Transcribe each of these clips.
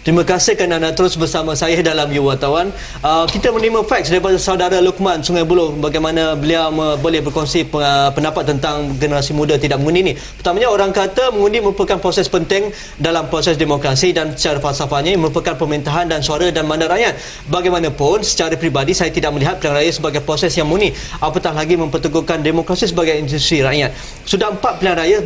Terima kasih kerana anda terus bersama saya dalam You Wartawan. Kita menerima fax daripada saudara Luqman Sungai Buloh bagaimana beliau boleh berkongsi pendapat tentang generasi muda tidak mengundi ini. Pertamanya, orang kata mengundi merupakan proses penting dalam proses demokrasi dan secara falsafahnya merupakan pemerintahan dan suara dan mandat rakyat. Bagaimanapun, secara peribadi saya tidak melihat pilihan raya sebagai proses yang murni, apatah lagi memperteguhkan demokrasi sebagai institusi rakyat. Sudah 4 pilihan raya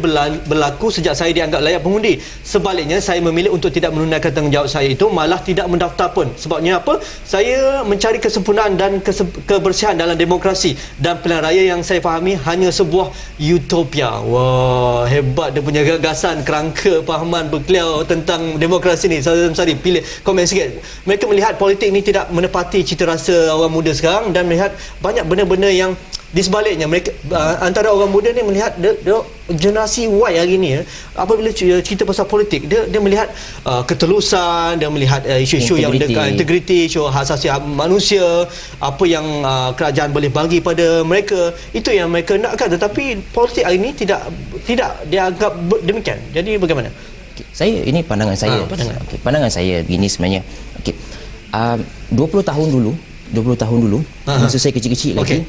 berlaku sejak saya dianggap layak mengundi. Sebaliknya, saya memilih untuk tidak menunaikan tanggungjawab saya itu, malah tidak mendaftar pun. Sebabnya apa? Saya mencari kesempurnaan dan kebersihan dalam demokrasi, dan pilihan raya yang saya fahami hanya sebuah utopia. Wah, hebat dia punya gagasan, kerangka pahaman berkeliau tentang demokrasi ni. Saudara Msari, pilih komen sikit. Mereka melihat politik ni tidak menepati cita rasa orang muda sekarang dan melihat banyak benda-benda yang di sebaliknya. Mereka antara orang muda ni melihat generasi Y hari ni apabila cerita pasal politik, dia melihat ketelusan, dia melihat isu-isu yang dekat integriti, isu hak asasi manusia, apa yang kerajaan boleh bagi pada mereka, itu yang mereka nakkan. Tetapi politik hari ini tidak dianggap demikian. Jadi bagaimana? Saya, ini pandangan saya. Pandangan saya begini sebenarnya. 20 tahun dulu masa saya kecil-kecil lagi,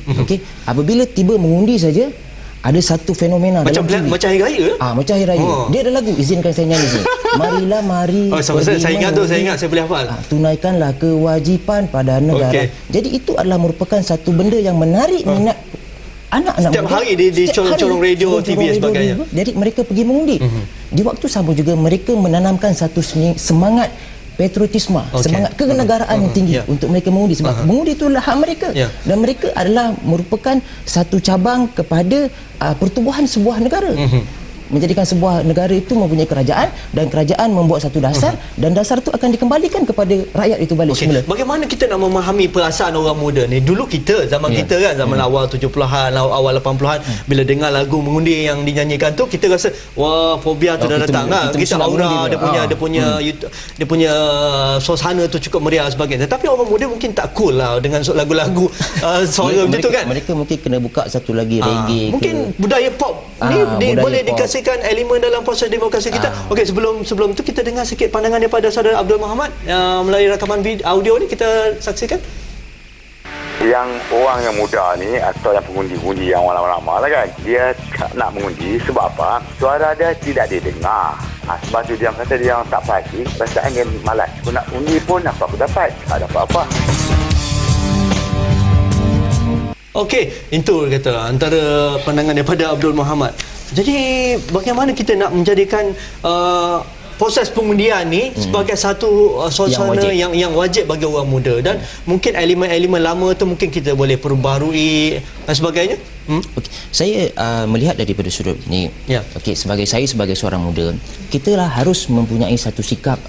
apabila tiba mengundi saja, ada satu fenomena macam hari raya. Macam hari raya. Dia ada lagu, izinkan saya nyanyi sini. Marilah mari saya ingat saya boleh hafal. Tunaikanlah kewajipan pada negara. Jadi itu adalah merupakan satu benda yang menarik minat anak-anak setiap hari di corong-corong radio, TV dan sebagainya. Jadi mereka pergi mengundi. Di waktu sama juga mereka menanamkan satu semangat patriotisme, semangat kenegaraan yang tinggi untuk mereka mengundi, sebab mengundi itulah hak mereka, dan mereka adalah merupakan satu cabang kepada pertubuhan sebuah negara. Menjadikan sebuah negara itu mempunyai kerajaan, dan kerajaan membuat satu dasar, dan dasar itu akan dikembalikan kepada rakyat itu balik semula. Bagaimana kita nak memahami perasaan orang muda ni? Dulu kita, zaman kita kan, zaman awal 70-an, awal 80-an, bila dengar lagu mengundi yang dinyanyikan tu, kita rasa wah, fobia tu dah datang lah. Kita aura dia punya suasana tu cukup meriah sebagainya. Tapi orang muda mungkin tak cool lah dengan lagu-lagu suara macam tu kan. Mereka mungkin kena buka satu lagi reggae. Mungkin budaya pop ni boleh dikasih elemen dalam proses demokrasi kita. Okey, sebelum tu kita dengar sikit pandangan daripada saudara Abdul Muhammad melalui rakaman audio ni, kita saksikan. Yang orang yang muda ni atau yang pengundi-pengundi yang lama-lama lah kan, dia tak nak mengundi sebab apa? Suara dia tidak didengar. Sebab tu dia kata dia yang tak pasti, perasaan dia malas. Aku nak undi pun apa aku dapat? Tak dapat apa. Okey, itu kata antara pandangan daripada Abdul Muhammad. Jadi bagaimana kita nak menjadikan proses pengundian ni sebagai satu suasana yang wajib bagi orang muda, dan mungkin elemen-elemen lama tu mungkin kita boleh perbarui dan sebagainya. Saya melihat daripada sudut ini, sebagai seorang muda, kita lah harus mempunyai satu sikap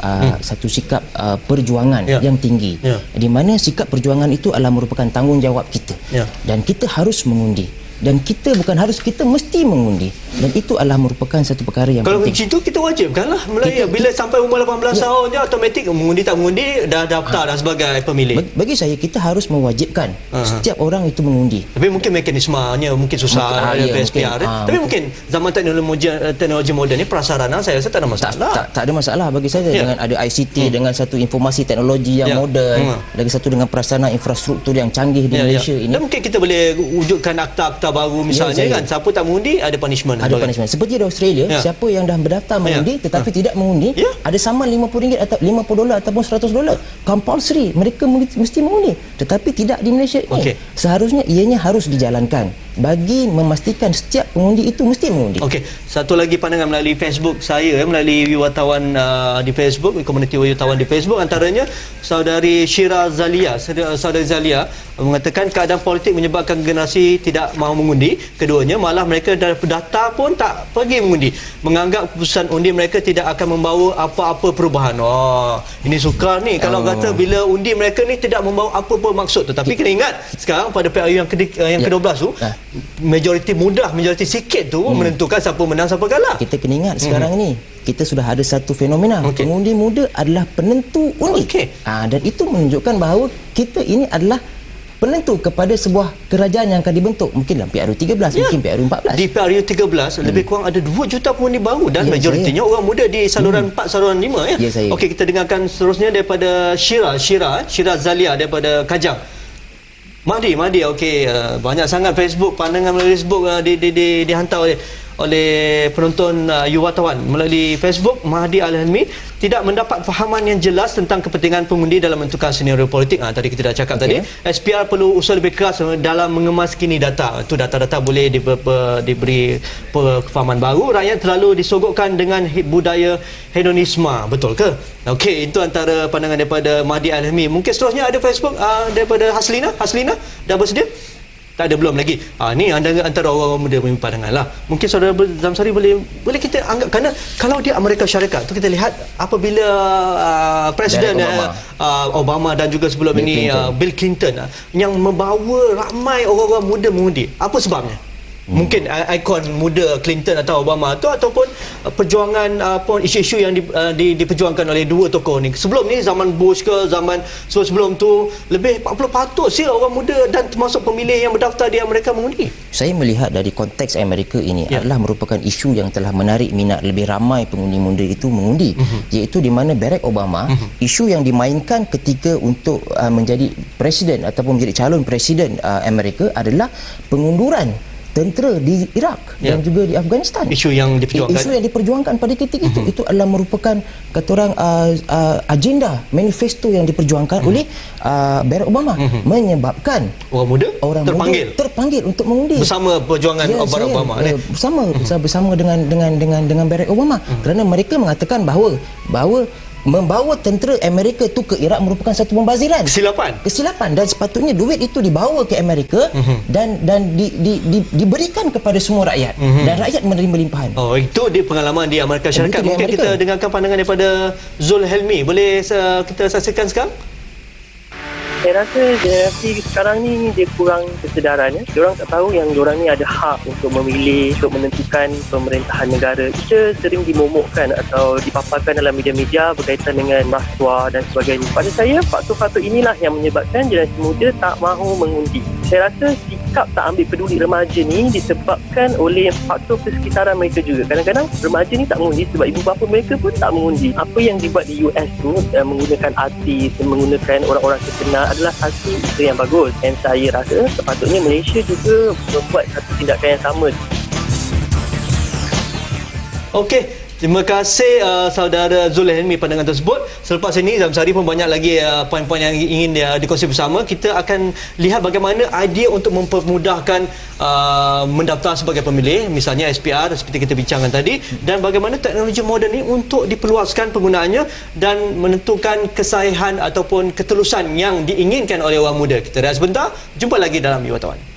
perjuangan yang tinggi, di mana sikap perjuangan itu adalah merupakan tanggungjawab kita, dan kita harus mengundi. Dan kita bukan harus, kita mesti mengundi, dan itu adalah merupakan satu perkara yang kalau penting. Kalau itu kita wajibkan lah bila sampai umur 18 tahun je automatik mengundi tak mengundi dah daftar dan sebagai pemilih. Bagi saya, kita harus mewajibkan setiap orang itu mengundi. Tapi mungkin mekanismenya mungkin susah, ada PSPR. Tapi mungkin zaman teknologi moden ni, prasarana saya rasa tak ada masalah. Tak ada masalah bagi saya, dengan ada ICT, dengan satu informasi teknologi yang moden, lagi satu dengan prasarana infrastruktur yang canggih di Malaysia ini. Dan mungkin kita boleh wujudkan akta-akta baru misalnya kan, siapa tak mengundi ada punishment. Seperti di Australia, siapa yang dah berdaftar mengundi tetapi tidak mengundi, ada saman RM50 atau $50 ataupun $100. Compulsory, mereka mesti mengundi. Tetapi tidak di Malaysia ini. Seharusnya ianya harus dijalankan bagi memastikan setiap pengundi itu mesti mengundi. Okey, satu lagi pandangan melalui Facebook saya, melalui wartawan di Facebook, komuniti wartawan di Facebook, antaranya saudari Syira Zalia, saudari Zalia mengatakan keadaan politik menyebabkan generasi tidak mahu mengundi. Keduanya malah mereka dah daftar pun tak pergi mengundi, menganggap keputusan undi mereka tidak akan membawa apa-apa perubahan. Ini sukar ni kalau kata bila undi mereka ni tidak membawa apa-apa maksud. Tetapi kena ingat sekarang pada PRU yang ke-12 tu, majoriti sikit tu menentukan siapa menang siapa kalah. Kita kena ingat sekarang ni kita sudah ada satu fenomena, pengundi muda adalah penentu undi. Dan itu menunjukkan bahawa kita ini adalah penentu kepada sebuah kerajaan yang akan dibentuk, mungkin dalam PRU 13, mungkin PRU 14. Di PRU 13 lebih kurang ada 2 juta pengundi baru dan majoritinya orang muda di saluran 4, saluran 5 ya. Okey, kita dengarkan seterusnya daripada Syira Zalia daripada Kajang. Mahdi, okey, banyak sangat Facebook, pandangan melalui Facebook dihantar oleh penonton wartawan melalui Facebook. Mahdi Al-Helmi tidak mendapat fahaman yang jelas tentang kepentingan pengundi dalam menentukan senario politik. Tadi kita dah cakap tadi. SPR perlu usaha lebih keras dalam mengemaskini data. Itu data-data boleh diberi kefahaman baru. Rakyat terlalu disogokkan dengan budaya hedonisme. Betul ke? Okey, itu antara pandangan daripada Mahdi Al-Helmi. Mungkin seterusnya ada Facebook daripada Haslina. Dah bersedia? Tak ada, belum lagi. Ni antara orang muda punya pandangan lah. Mungkin saudara Zamsari boleh kita anggap, kerana kalau di Amerika Syarikat tu kita lihat apabila Presiden Obama dan juga sebelum Bill Clinton yang membawa ramai orang-orang muda mengundi. Apa sebabnya? Mungkin ikon muda Clinton atau Obama tu, ataupun perjuangan isu-isu yang diperjuangkan oleh dua tokoh ni. Sebelum ni zaman Bush ke zaman sebelum tu lebih 40% sih orang muda dan termasuk pemilih yang berdaftar di Amerika mengundi. Saya melihat dari konteks Amerika ini adalah merupakan isu yang telah menarik minat lebih ramai pengundi muda itu mengundi, iaitu di mana Barack Obama, isu yang dimainkan ketika untuk menjadi presiden ataupun menjadi calon presiden Amerika adalah pengunduran tentera di Iraq dan juga di Afghanistan. Isu yang diperjuangkan pada ketika itu adalah merupakan kata orang agenda manifesto yang diperjuangkan oleh Barack Obama, menyebabkan orang muda terpanggil untuk mengundi bersama perjuangan Barack Obama bersama dengan Barack Obama, kerana mereka mengatakan bahawa membawa tentera Amerika tu ke Iraq merupakan satu pembaziran, kesilapan, dan sepatutnya duit itu dibawa ke Amerika dan diberikan kepada semua rakyat, dan rakyat menerima limpahan. Itu di pengalaman di Amerika Syarikat. Mungkin kita dengarkan pandangan daripada Zul Helmi. Boleh kita saksikan sekarang? Saya rasa generasi sekarang ni dia kurang kesedaran. Diorang tak tahu yang diorang ni ada hak untuk memilih, untuk menentukan pemerintahan negara. Ia sering dimomokkan atau dipaparkan dalam media-media berkaitan dengan rasuah dan sebagainya. Pada saya, faktor-faktor inilah yang menyebabkan generasi muda tak mahu mengundi. Saya rasa sikap tak ambil peduli remaja ni disebabkan oleh faktor persekitaran mereka juga. Kadang-kadang remaja ni tak mengundi sebab ibu bapa mereka pun tak mengundi. Apa yang dibuat di US tu, menggunakan artis, menggunakan orang-orang terkenal, adalah satu itu yang bagus, dan saya rasa sepatutnya Malaysia juga membuat satu tindakan yang sama. Okey, terima kasih saudara Zul Helmi pandangan tersebut. Selepas ini Zamsari pun banyak lagi poin-poin yang ingin dikongsi bersama. Kita akan lihat bagaimana idea untuk mempermudahkan mendaftar sebagai pemilih, misalnya SPR seperti kita bincangkan tadi, dan bagaimana teknologi moden ini untuk diperluaskan penggunaannya dan menentukan kesahihan ataupun ketelusan yang diinginkan oleh orang muda. Kita rehat sebentar, jumpa lagi dalam Wartawan.